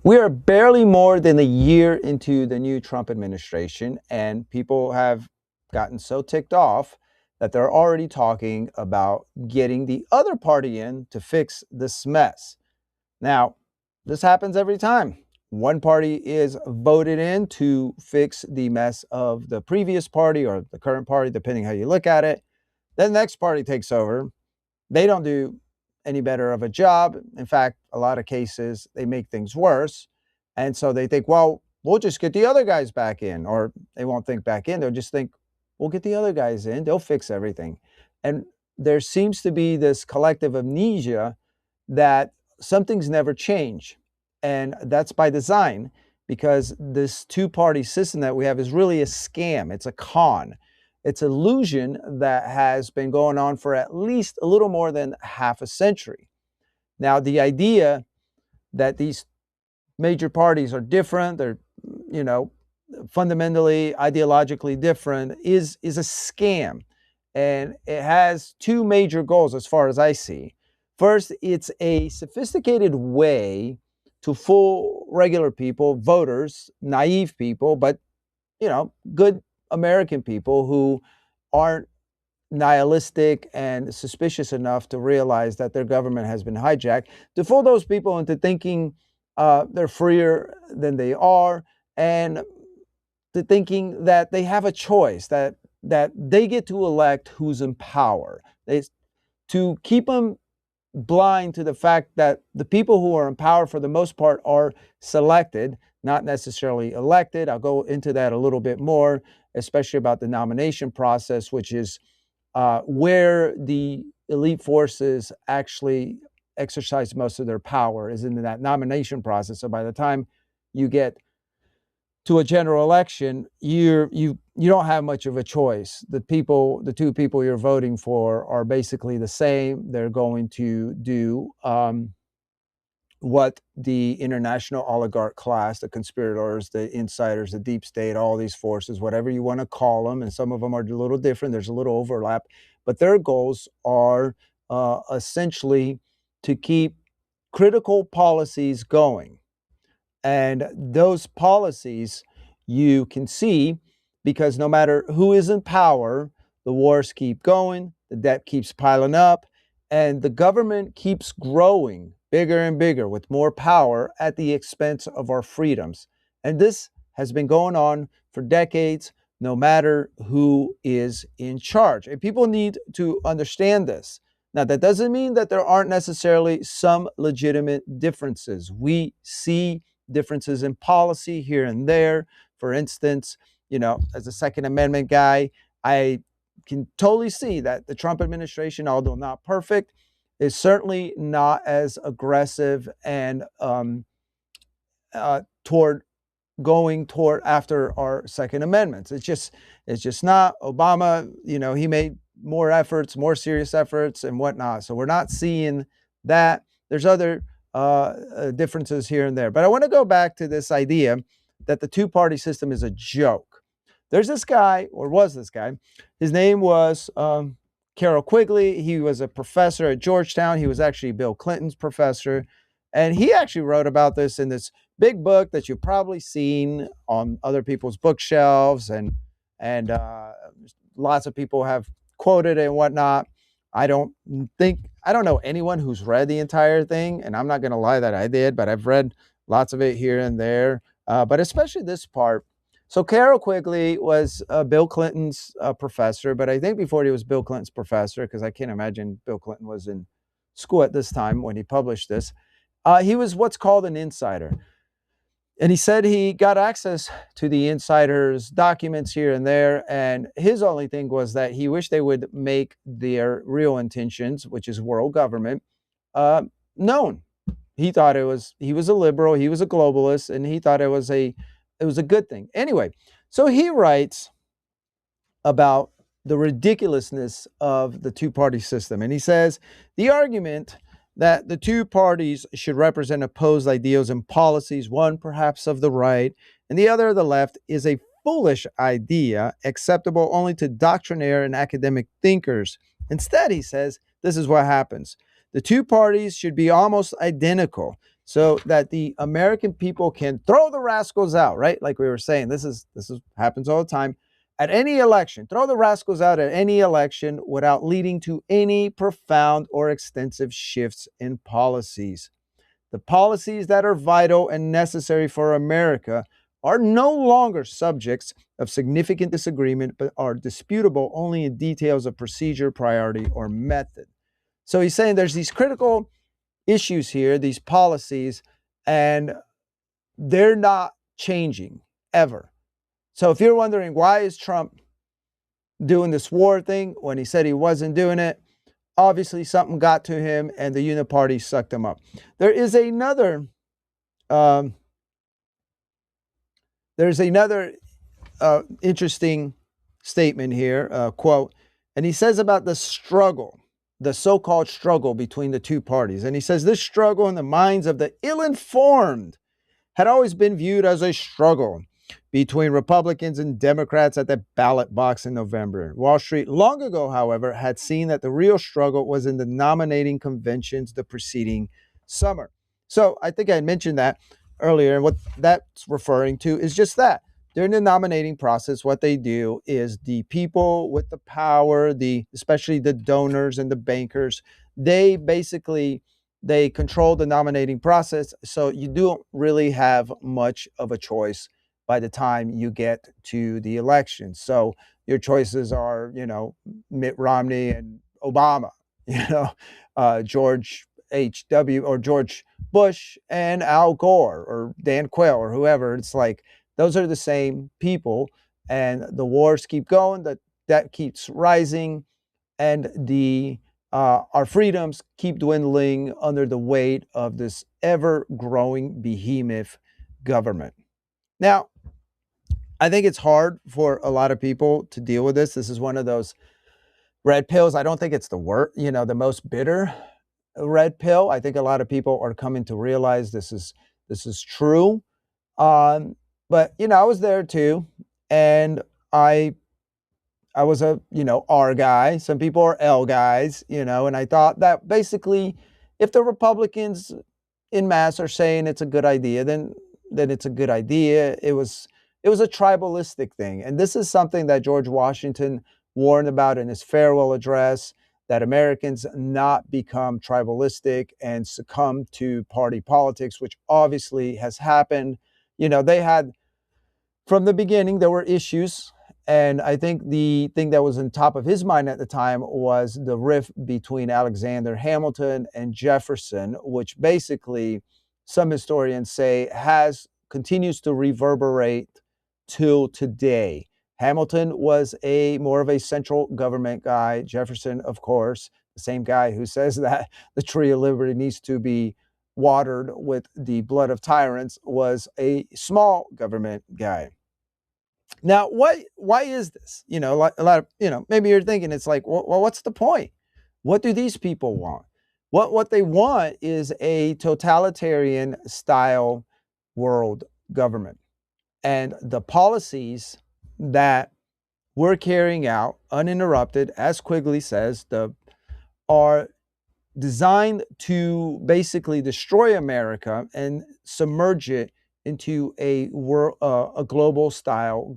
We are barely more than a year into the new Trump administration, and people have gotten so ticked off that they're already talking about getting the other party in to fix this mess. Now, this happens every time. One party is voted in to fix the mess of the previous party or the current party, depending how you look at it. Then the next party takes over. They don't do any better of a job. In fact, a lot of cases, they make things worse. And so they think, well, we'll just get the other guys back in, or they won't think back in. They'll just think, we'll get the other guys in. They'll fix everything. And there seems to be this collective amnesia that some things never change. And that's by design because this two-party system that we have is really a scam. It's a con. It's an illusion that has been going on for at least a little more than half a century. Now, the idea that these major parties are different, they're, you know, fundamentally, ideologically different is a scam. And it has two major goals as far as I see. First, it's a sophisticated way to fool regular people, voters, naive people, but, good American people who aren't nihilistic and suspicious enough to realize that their government has been hijacked, to fool those people into thinking they're freer than they are, and to thinking that they have a choice, that they get to elect who's in power. To keep them blind to the fact that the people who are in power for the most part are selected, not necessarily elected. I'll go into that a little bit more, especially about the nomination process, which is where the elite forces actually exercise most of their power, is in that nomination process. So by the time you get to a general election, you don't have much of a choice. The two people you're voting for are basically the same. They're going to do what the international oligarch class, the conspirators, the insiders, the deep state, all these forces, whatever you want to call them, and some of them are a little different. There's a little overlap, but their goals are essentially to keep critical policies going. And those policies you can see because no matter who is in power, the wars keep going, the debt keeps piling up, and the government keeps growing bigger and bigger with more power at the expense of our freedoms. And this has been going on for decades, no matter who is in charge. And people need to understand this. Now, that doesn't mean that there aren't necessarily some legitimate differences. We see differences in policy here and there. For instance, as a Second Amendment guy, I can totally see that the Trump administration, although not perfect, is certainly not as aggressive and toward after our Second Amendments. It's just not. Obama, he made more serious efforts and whatnot. So we're not seeing that. There's other differences here and there. But I want to go back to this idea that the two-party system is a joke. There's this guy, or was this guy, his name was Carroll Quigley. He was a professor at Georgetown. He was actually Bill Clinton's professor. And he actually wrote about this in this big book that you've probably seen on other people's bookshelves, and lots of people have quoted it and whatnot. I don't know anyone who's read the entire thing, and I'm not going to lie that I did, but I've read lots of it here and there, but especially this part. So Carroll Quigley was Bill Clinton's professor, but I think before he was Bill Clinton's professor, because I can't imagine Bill Clinton was in school at this time when he published this, he was what's called an insider. And he said he got access to the insiders' documents here and there. And his only thing was that he wished they would make their real intentions, which is world government, known. He thought he was a liberal, he was a globalist, and he thought it was a good thing. Anyway, so he writes about the ridiculousness of the two-party system. And he says, the argument that the two parties should represent opposed ideals and policies, one perhaps of the right and the other of the left, is a foolish idea acceptable only to doctrinaire and academic thinkers. Instead, he says, this is what happens. The two parties should be almost identical. so that the American people can throw the rascals out, right? Like we were saying, this is happens all the time. At any election, throw the rascals out at any election without leading to any profound or extensive shifts in policies. The policies that are vital and necessary for America are no longer subjects of significant disagreement, but are disputable only in details of procedure, priority, or method. So he's saying there's these critical issues here, these policies, and they're not changing ever. So if you're wondering why is Trump doing this war thing when he said he wasn't doing it, obviously something got to him and the Uniparty sucked him up. There is another um, there's another interesting statement here, quote, and he says about the struggle, the so-called struggle between the two parties. And he says this struggle in the minds of the ill-informed had always been viewed as a struggle between Republicans and Democrats at the ballot box in November. Wall Street long ago, however, had seen that the real struggle was in the nominating conventions the preceding summer. So I think I mentioned that earlier, and what that's referring to is just that. During the nominating process, what they do is the people with the power, especially the donors and the bankers, they basically they control the nominating process. So you don't really have much of a choice by the time you get to the election. So your choices are, Mitt Romney and Obama, George H.W. or George Bush and Al Gore or Dan Quayle or whoever. It's like those are the same people, and the wars keep going. That debt keeps rising, and the our freedoms keep dwindling under the weight of this ever-growing behemoth government. Now, I think it's hard for a lot of people to deal with this. This is one of those red pills. I don't think it's the most bitter red pill. I think a lot of people are coming to realize this is true. But I was there too, and I was a, R guy. Some people are L guys, and I thought that basically if the Republicans in mass are saying it's a good idea, then it's a good idea. It was a tribalistic thing. And this is something that George Washington warned about in his farewell address, that Americans not become tribalistic and succumb to party politics, which obviously has happened. They had from the beginning, there were issues. And I think the thing that was on top of his mind at the time was the rift between Alexander Hamilton and Jefferson, which basically some historians say continues to reverberate till today. Hamilton was more of a central government guy. Jefferson, of course, the same guy who says that the tree of liberty needs to be watered with the blood of tyrants, was a small government guy. Now, why is this? A lot of, maybe you're thinking it's like, well, what's the point? What do these people want? What they want is a totalitarian style world government. And the policies that we're carrying out uninterrupted, as Quigley says, are designed to basically destroy America and submerge it into a global style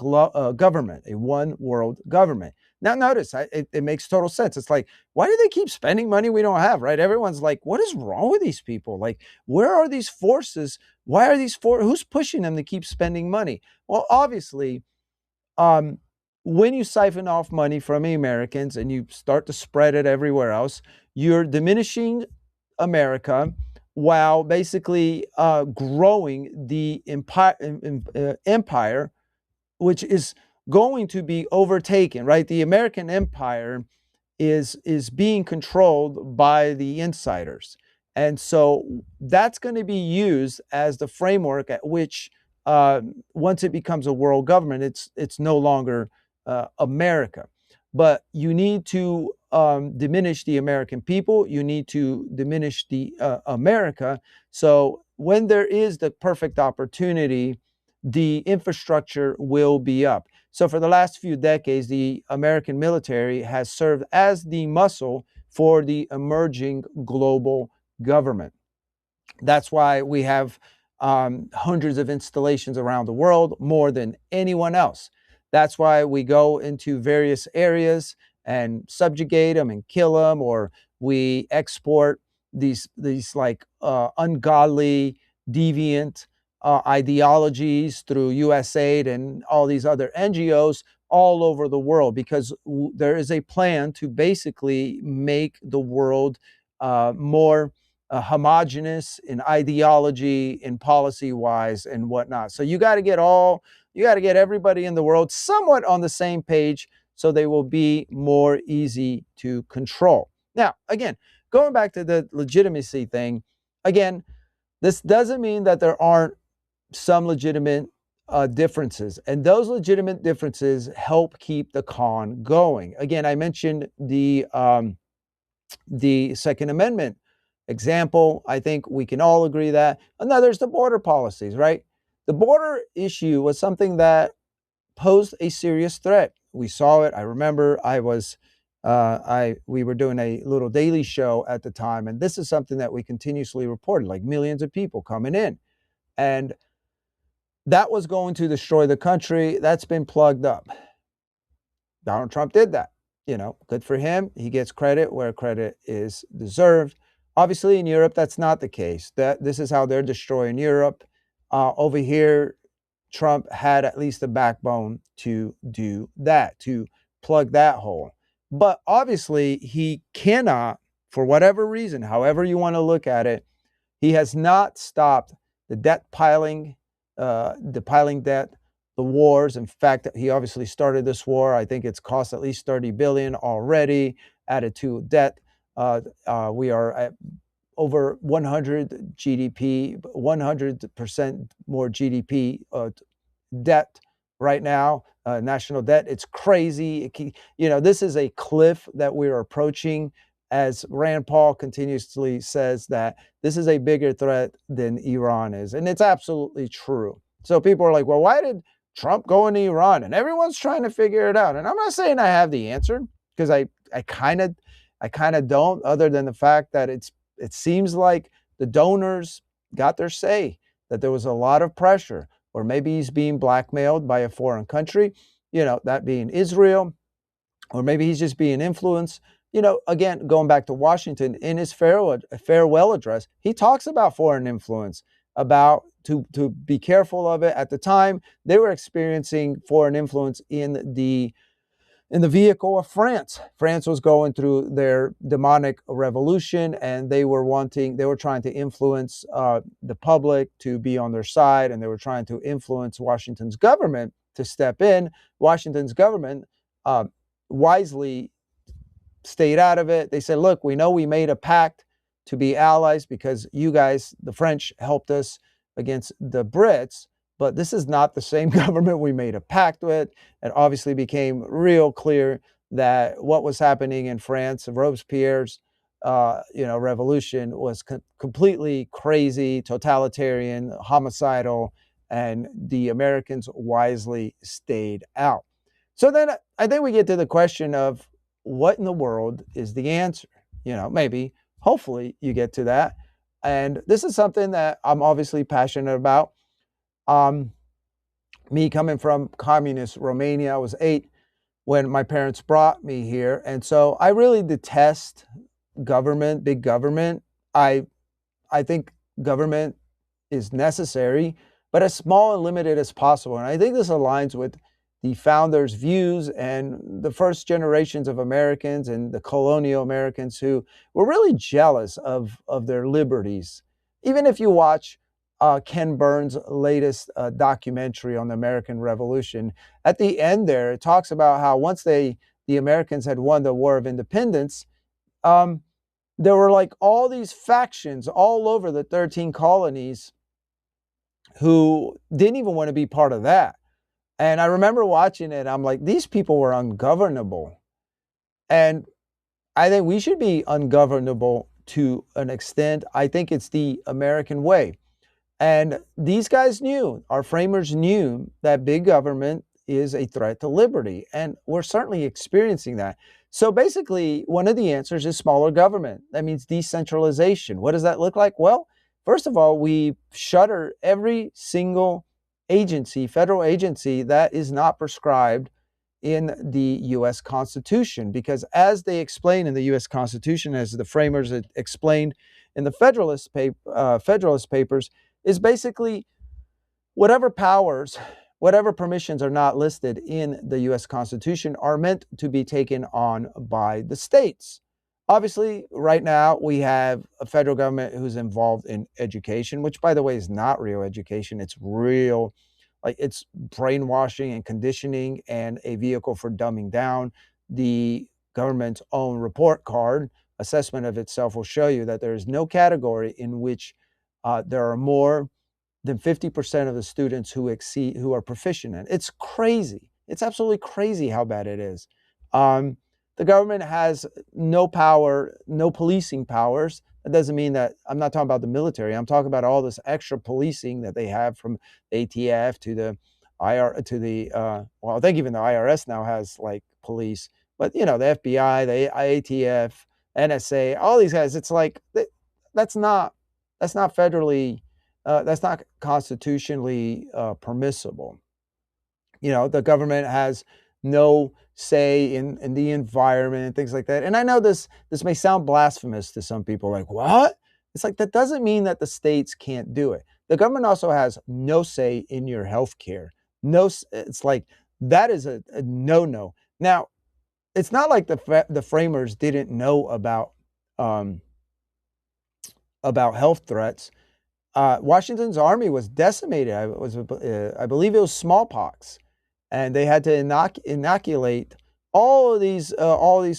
government, a one world government. Now, notice it makes total sense. It's like, why do they keep spending money we don't have, right? Everyone's like, what is wrong with these people? Like, where are these forces? Why are who's pushing them to keep spending money? Well, obviously, um, when you siphon off money from the Americans and you start to spread it everywhere else, you're diminishing America while basically growing the empire, which is going to be overtaken, right? The American empire is being controlled by the insiders. And so that's going to be used as the framework at which once it becomes a world government, it's no longer America. But you need to diminish the American people. You need to diminish the America. So when there is the perfect opportunity, the infrastructure will be up. So for the last few decades, the American military has served as the muscle for the emerging global government. That's why we have hundreds of installations around the world, more than anyone else. That's why we go into various areas and subjugate them and kill them, or we export these like ungodly, deviant ideologies through USAID and all these other NGOs all over the world, because there is a plan to basically make the world more homogenous in ideology, in policy wise, and whatnot. So you got to get everybody in the world somewhat on the same page, so they will be more easy to control. Now, again, going back to the legitimacy thing, again, this doesn't mean that there aren't some legitimate differences, and those legitimate differences help keep the con going. Again, I mentioned the Second Amendment example. I think we can all agree that. And now there's the border policies, right? The border issue was something that posed a serious threat. We saw it. I remember we were doing a little daily show at the time, and this is something that we continuously reported, like millions of people coming in. And that was going to destroy the country. That's been plugged up. Donald Trump did that. Good for him. He gets credit where credit is deserved. Obviously, in Europe, that's not the case. This is how they're destroying Europe. Over here, Trump had at least the backbone to do that, to plug that hole. But obviously, he cannot, for whatever reason, however you want to look at it, he has not stopped the piling debt, the wars. In fact, he obviously started this war. I think it's cost at least 30 billion already, added to debt. We are at over 100 GDP, 100% more GDP debt right now, national debt. It's crazy. This is a cliff that we're approaching, as Rand Paul continuously says that this is a bigger threat than Iran is. And it's absolutely true. So people are like, well, why did Trump go into Iran? And everyone's trying to figure it out. And I'm not saying I have the answer, because I kind of don't, other than the fact that it seems like the donors got their say, that there was a lot of pressure, or maybe he's being blackmailed by a foreign country, that being Israel, or maybe he's just being influenced. Again, going back to Washington, in his farewell address, he talks about foreign influence, about to be careful of it. At the time, they were experiencing foreign influence in the vehicle of France. France was going through their demonic revolution, and they were trying to influence the public to be on their side, and they were trying to influence Washington's government to step in. Washington's government wisely stayed out of it. They said, look, we know we made a pact to be allies because you guys, the French, helped us against the Brits, but this is not the same government we made a pact with. It obviously became real clear that what was happening in France, Robespierre's revolution, was completely crazy, totalitarian, homicidal, and the Americans wisely stayed out. So then I think we get to the question of, what in the world is the answer? Maybe, hopefully you get to that. And this is something that I'm obviously passionate about. Me coming from communist Romania, I was 8 when my parents brought me here. And so I really detest government, big government. I think government is necessary, but as small and limited as possible. And I think this aligns with the founders' views and the first generations of Americans and the colonial Americans who were really jealous of their liberties. Even if you watch Ken Burns' latest documentary on the American Revolution, at the end there, it talks about how once the Americans had won the War of Independence, there were like all these factions all over the 13 colonies who didn't even want to be part of that. And I remember watching it, I'm like, these people were ungovernable. And I think we should be ungovernable to an extent. I think it's the American way. And these guys knew, our framers knew, that big government is a threat to liberty. And we're certainly experiencing that. So basically, one of the answers is smaller government. That means decentralization. What does that look like? Well, First of all, we shutter every single agency, federal agency, that is not prescribed in the US Constitution, because as they explain in the US Constitution, as the framers explained in the Federalist Papers, is basically whatever powers, whatever permissions are not listed in the US Constitution are meant to be taken on by the states. Obviously, right now we have a federal government who's involved in education, which, by the way, is not real education. It's real, like, it's brainwashing and conditioning and a vehicle for dumbing down. The government's own report card assessment of itself will show you that there is no category in which there are more than 50% of the students who are proficient in. It's crazy. It's absolutely crazy how bad it is. Um, the government has no power, no policing powers. That doesn't mean that I'm not talking about the military. I'm talking about all this extra policing that they have, from the ATF to the IR to the well, I think even the IRS now has like police, but the FBI, the ATF, NSA, all these guys. It's like that's not federally that's not constitutionally permissible. The government has no say in the environment and things like that. And I know this may sound blasphemous to some people, like, what? It's like, that doesn't mean that the states can't do it. The government also has no say in your health care. No, it's like, that is a no-no. Now, it's not like the framers didn't know um, about health threats. Washington's army was decimated. I believe it was smallpox, and they had to inoculate all these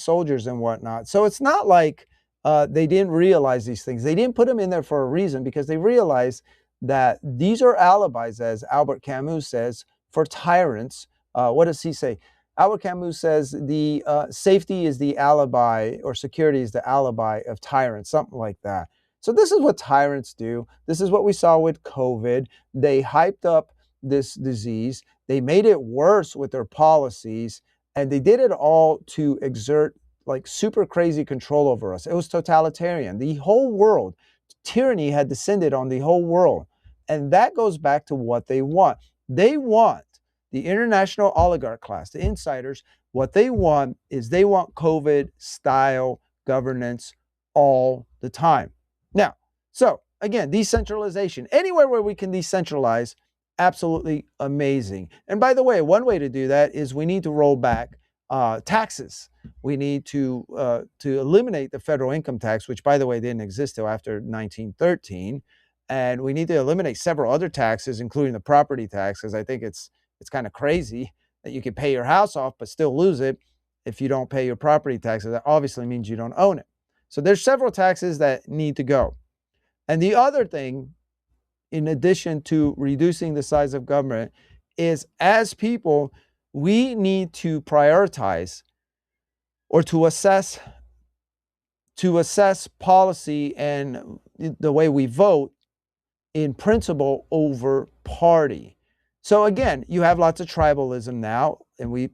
soldiers and whatnot. So it's not like they didn't realize these things. They didn't put them in there for a reason, because they realized that these are alibis, as Albert Camus says, for tyrants. What does he say? Albert Camus says the safety is the alibi, or security is the alibi of tyrants, something like that. So this is what tyrants do. This is what we saw with COVID. They hyped up this disease. They made it worse with their policies, and they did it all to exert like super crazy control over us. It was totalitarian. The whole world, tyranny had descended on the whole world. And that goes back to what they want. They want the international oligarch class, the insiders. What they want is they want COVID style governance all the time. Now, so again, decentralization, anywhere where we can decentralize, absolutely amazing. And by the way, one way to do that is we need to roll back taxes. We need to eliminate the federal income tax, which, by the way, didn't exist till after 1913. And we need to eliminate several other taxes, including the property tax, because I think it's kind of crazy that you can pay your house off but still lose it if you don't pay your property taxes. That obviously means you don't own it. So there's several taxes that need to go. And the other thing, in addition to reducing the size of government, is as people, we need to prioritize, or to assess policy and the way we vote in principle over party. So again, you have lots of tribalism now, and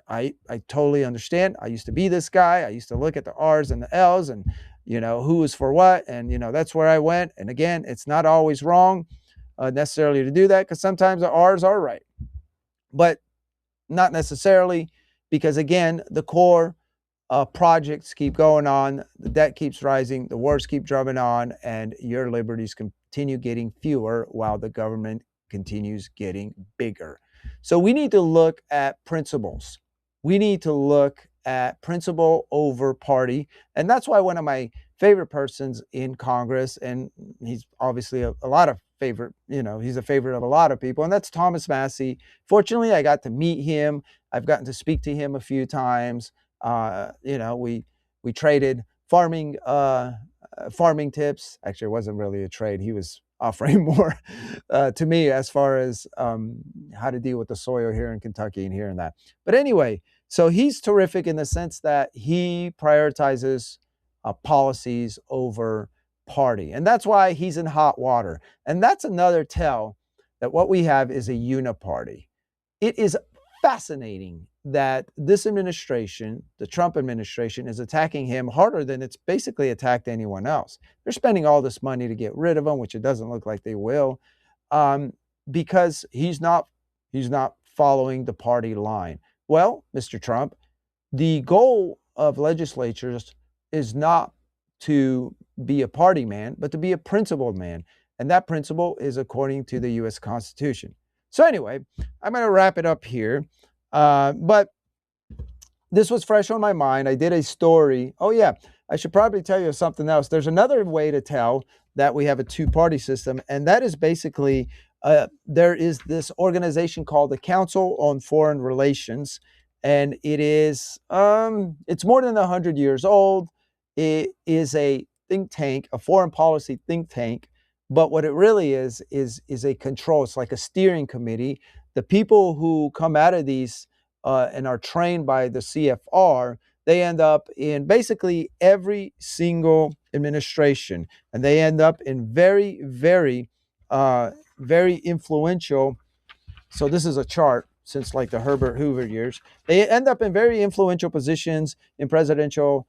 I totally understand. I used to be this guy. I used to look at the R's and the L's, and who is for what, and that's where I went. And again, it's not always wrong necessarily to do that, because sometimes the R's are right, but not necessarily, because again, the core projects keep going on, the debt keeps rising, the wars keep drumming on, and your liberties continue getting fewer while the government continues getting bigger. So we need to look at principles. We need to look at principle over party. And that's why one of my favorite persons in Congress, and he's obviously a lot of favorite, he's a favorite of a lot of people, and that's Thomas Massie. Fortunately, I got to meet him. I've gotten to speak to him a few times. We traded farming tips. Actually, it wasn't really a trade. He was offering more to me as far as how to deal with the soil here in Kentucky and here and that. But anyway, so he's terrific in the sense that he prioritizes policies over party. And that's why he's in hot water. And that's another tell that what we have is a uniparty. It is fascinating that this administration, the Trump administration, is attacking him harder than it's basically attacked anyone else. They're spending all this money to get rid of him, which it doesn't look like they will, um, because he's not following the party line. Well, Mr. Trump, the goal of legislatures is not to be a party man, but to be a principled man. And that principle is according to the US Constitution. So, anyway, I'm going to wrap it up here. But this was fresh on my mind. I did a story. Oh, yeah, I should probably tell you something else. There's another way to tell that we have a two-party system, and that is basically there is this organization called the Council on Foreign Relations, and it's more than 100 years old. It is a think tank, a foreign policy think tank, but what it really is a control. It's like a steering committee. The people who come out of these and are trained by the CFR, they end up in basically every single administration, and they end up in very, very, very influential. So this is a chart since like the Herbert Hoover years. They end up in very influential positions in presidential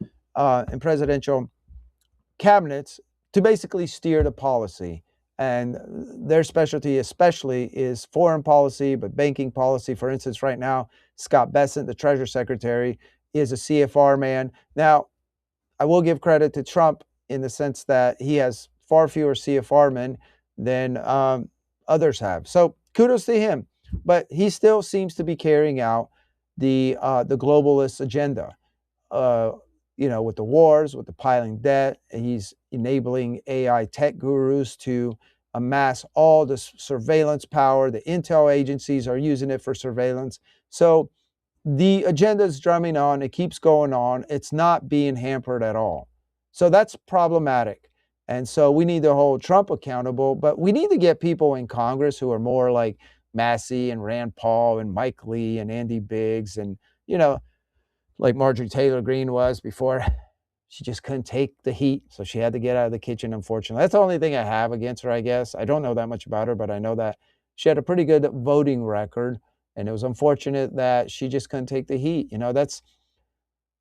cabinets to basically steer the policy. And their specialty, especially, is foreign policy, but banking policy. For instance, right now, Scott Bessent, the Treasury Secretary, is a CFR man. Now, I will give credit to Trump in the sense that he has far fewer CFR men than others have. So kudos to him. But he still seems to be carrying out the globalist agenda. Uh, with the wars, with the piling debt, he's enabling AI tech gurus to amass all this surveillance power. The intel agencies are using it for surveillance. So the agenda is drumming on. It keeps going on. It's not being hampered at all. So that's problematic. And so we need to hold Trump accountable, but we need to get people in Congress who are more like Massey and Rand Paul and Mike Lee and Andy Biggs and, like Marjorie Taylor Greene was before. She just couldn't take the heat, so she had to get out of the kitchen, unfortunately. That's the only thing I have against her, I guess. I don't know that much about her, but I know that she had a pretty good voting record, and it was unfortunate that she just couldn't take the heat.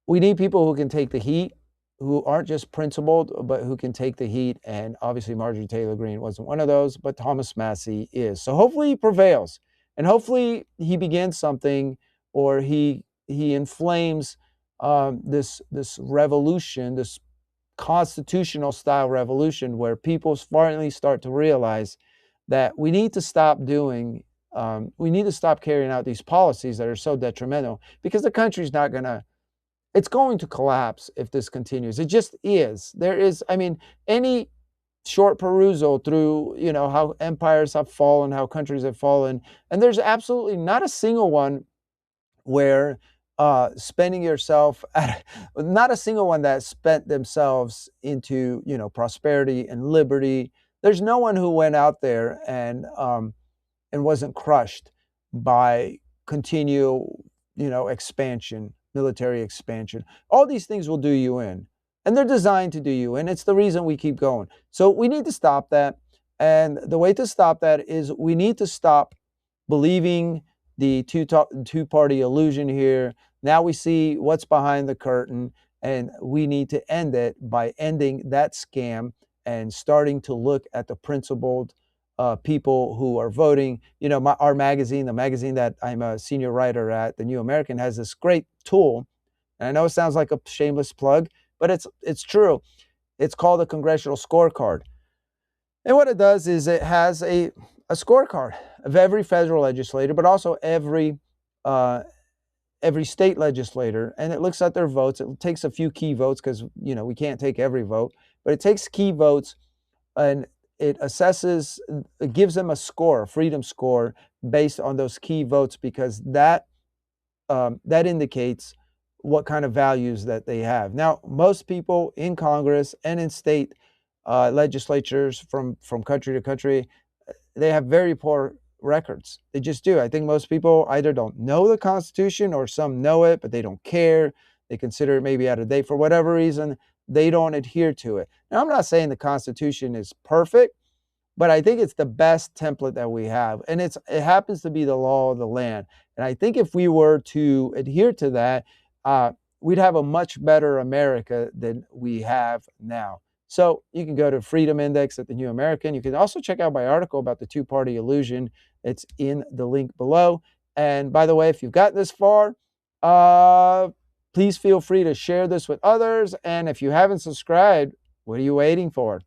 We need people who can take the heat, who aren't just principled, but who can take the heat, and obviously Marjorie Taylor Greene wasn't one of those, but Thomas Massey is. So hopefully he prevails, and hopefully he begins something, or he inflames this revolution, this constitutional style revolution, where people finally start to realize that we need to stop carrying out these policies that are so detrimental, because the country's not going to, it's going to collapse if this continues. It just is. Any short perusal through, how empires have fallen, how countries have fallen, and there's absolutely not a single one where spending yourself not a single one that spent themselves into prosperity and liberty. There's no one who went out there and wasn't crushed by continual expansion, military expansion. All these things will do you in, and they're designed to do you in. It's the reason we keep going. So we need to stop that, and the way to stop that is we need to stop believing the two-party illusion here. Now we see what's behind the curtain, and we need to end it by ending that scam and starting to look at the principled people who are voting. Our magazine, the magazine that I'm a senior writer at, The New American, has this great tool. And I know it sounds like a shameless plug, but it's true. It's called a congressional scorecard. And what it does is it has a scorecard of every federal legislator, but also every state legislator, and it looks at their votes. It takes a few key votes because we can't take every vote, but it takes key votes, and it gives them a score, a freedom score, based on those key votes, because that indicates what kind of values that they have. Now, most people in Congress and in state legislatures from country to country, they have very poor records. They just do. I think most people either don't know the Constitution, or some know it, but they don't care. They consider it maybe out of date for whatever reason. They don't adhere to it. Now, I'm not saying the Constitution is perfect, but I think it's the best template that we have. And it happens to be the law of the land. And I think if we were to adhere to that, we'd have a much better America than we have now. So you can go to Freedom Index at the New American. You can also check out my article about the two-party illusion. It's in the link below. And by the way, if you've gotten this far, please feel free to share this with others. And if you haven't subscribed, what are you waiting for?